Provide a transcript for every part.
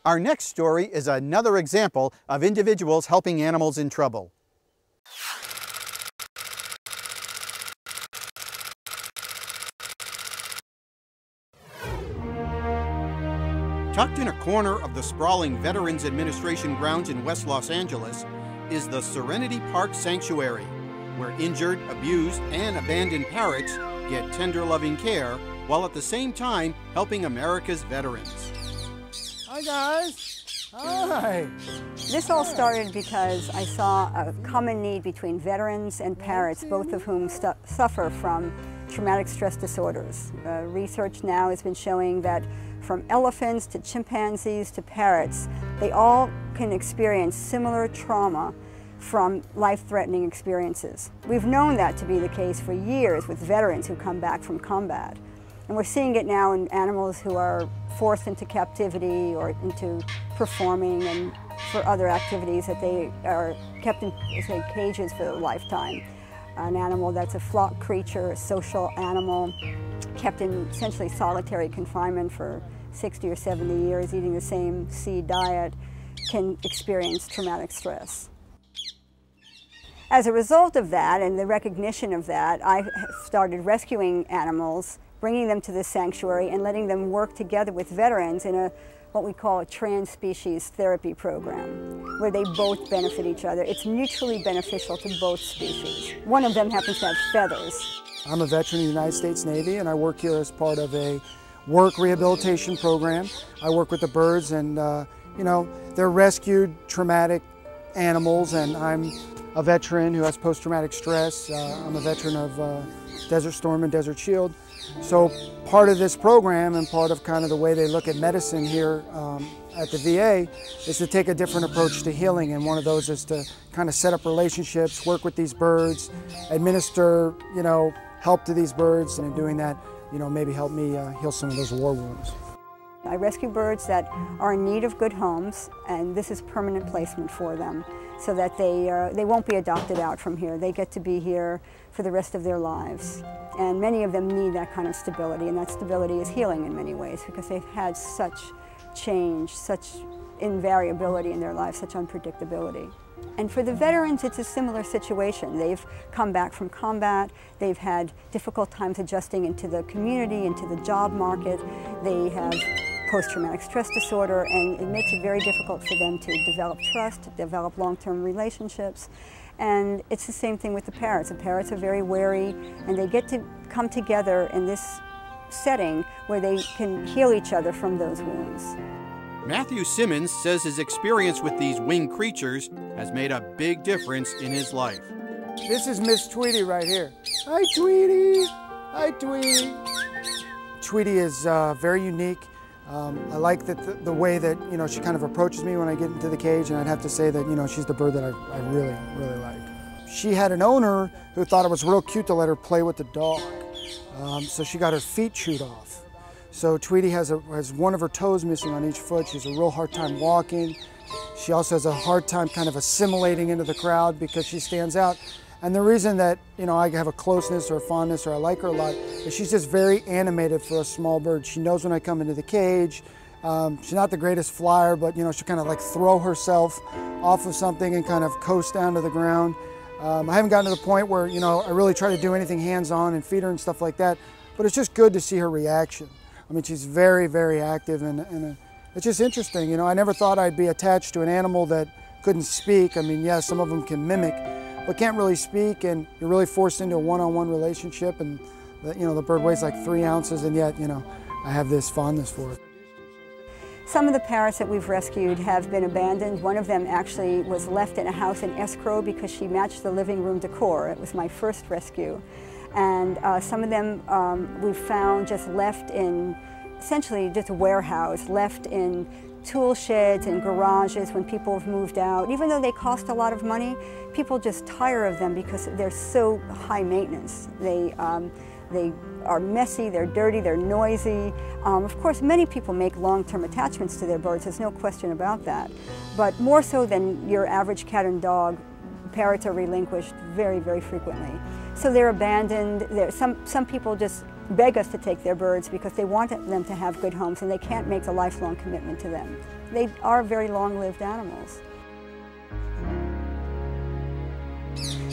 Our next story is another example of individuals helping animals in trouble. Tucked in a corner of the sprawling Veterans Administration grounds in West Los Angeles is the Serenity Park Sanctuary, where injured, abused, and abandoned parrots get tender, loving care, while at the same time helping America's veterans. Hi guys. Hi. This all started because I saw a common need between veterans and parrots, both of whom suffer from traumatic stress disorders. Research now has been showing that from elephants to chimpanzees to parrots, they all can experience similar trauma from life-threatening experiences. We've known that to be the case for years with veterans who come back from combat. And we're seeing it now in animals who are forced into captivity or into performing and for other activities that they are kept in, say, cages for a lifetime. An animal that's a flock creature, a social animal, kept in essentially solitary confinement for 60 or 70 years, eating the same seed diet, can experience traumatic stress. As a result of that and the recognition of that, I started rescuing animals, bringing them to this sanctuary and letting them work together with veterans in what we call a trans-species therapy program, where they both benefit each other. It's mutually beneficial to both species. One of them happens to have feathers. I'm a veteran of the United States Navy, and I work here as part of a work rehabilitation program. I work with the birds, and you know, they're rescued traumatic animals, and I'm a veteran who has post-traumatic stress. I'm a veteran of Desert Storm and Desert Shield. So part of this program and part of kind of the way they look at medicine here at the VA is to take a different approach to healing, and one of those is to kind of set up relationships, work with these birds, administer, you know, help to these birds, and in doing that, you know, maybe help me heal some of those war wounds. I rescue birds that are in need of good homes, and this is permanent placement for them, so that they won't be adopted out from here. They get to be here for the rest of their lives. And many of them need that kind of stability, and that stability is healing in many ways because they've had such change, such invariability in their lives, such unpredictability. And for the veterans, it's a similar situation. They've come back from combat, they've had difficult times adjusting into the community, into the job market, they have post-traumatic stress disorder, and it makes it very difficult for them to develop trust, to develop long-term relationships. And it's the same thing with the parrots. The parrots are very wary, and they get to come together in this setting where they can heal each other from those wounds. Matthew Simmons says his experience with these winged creatures has made a big difference in his life. This is Miss Tweety right here. Hi, Tweety. Hi, Tweety. Tweety is very unique. I like that the way that, you know, she kind of approaches me when I get into the cage, and I'd have to say that, you know, she's the bird that I really, really like. She had an owner who thought it was real cute to let her play with the dog, so she got her feet chewed off. So Tweety has one of her toes missing on each foot. She has a real hard time walking. She also has a hard time kind of assimilating into the crowd because she stands out. And the reason that, you know, I have a closeness or a fondness or I like her a lot is she's just very animated for a small bird. She knows when I come into the cage. She's not the greatest flyer, but, you know, she'll kind of like throw herself off of something and kind of coast down to the ground. I haven't gotten to the point where, you know, I really try to do anything hands-on and feed her and stuff like that, but it's just good to see her reaction. I mean, she's very, very active, and it's just interesting. You know, I never thought I'd be attached to an animal that couldn't speak. I mean, yeah, some of them can mimic, but can't really speak, and you're really forced into a one-on-one relationship, and you know, the bird weighs like 3 ounces, and yet, you know, I have this fondness for it. Some of the parrots that we've rescued have been abandoned. One of them actually was left in a house in escrow because she matched the living room decor. It was my first rescue. And some of them we've found just left in, essentially just a warehouse, left in tool sheds and garages when people have moved out. Even though they cost a lot of money, people just tire of them because they're so high maintenance. They are messy, they're dirty, they're noisy. Of course, many people make long-term attachments to their birds, there's no question about that. But more so than your average cat and dog, parrots are relinquished very, very frequently. So they're abandoned. Some people just beg us to take their birds because they want them to have good homes and they can't make a lifelong commitment to them. They are very long-lived animals.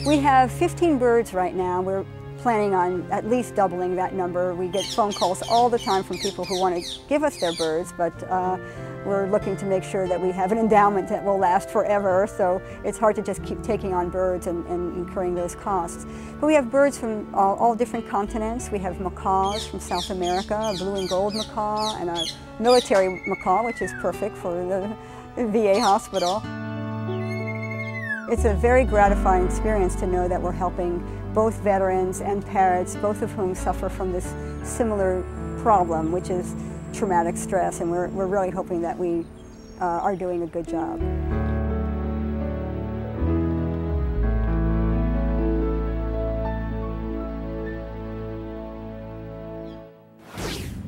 We have 15 birds right now. We're planning on at least doubling that number. We get phone calls all the time from people who want to give us their birds, but we're looking to make sure that we have an endowment that will last forever, so it's hard to just keep taking on birds and incurring those costs. But we have birds from all different continents. We have macaws from South America, a blue and gold macaw, and a military macaw, which is perfect for the VA hospital. It's a very gratifying experience to know that we're helping both veterans and parrots, both of whom suffer from this similar problem, which is traumatic stress, and we're really hoping that we are doing a good job.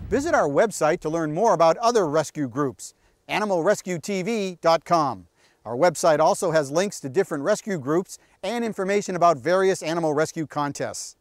Visit our website to learn more about other rescue groups, animalrescuetv.com. Our website also has links to different rescue groups and information about various animal rescue contests.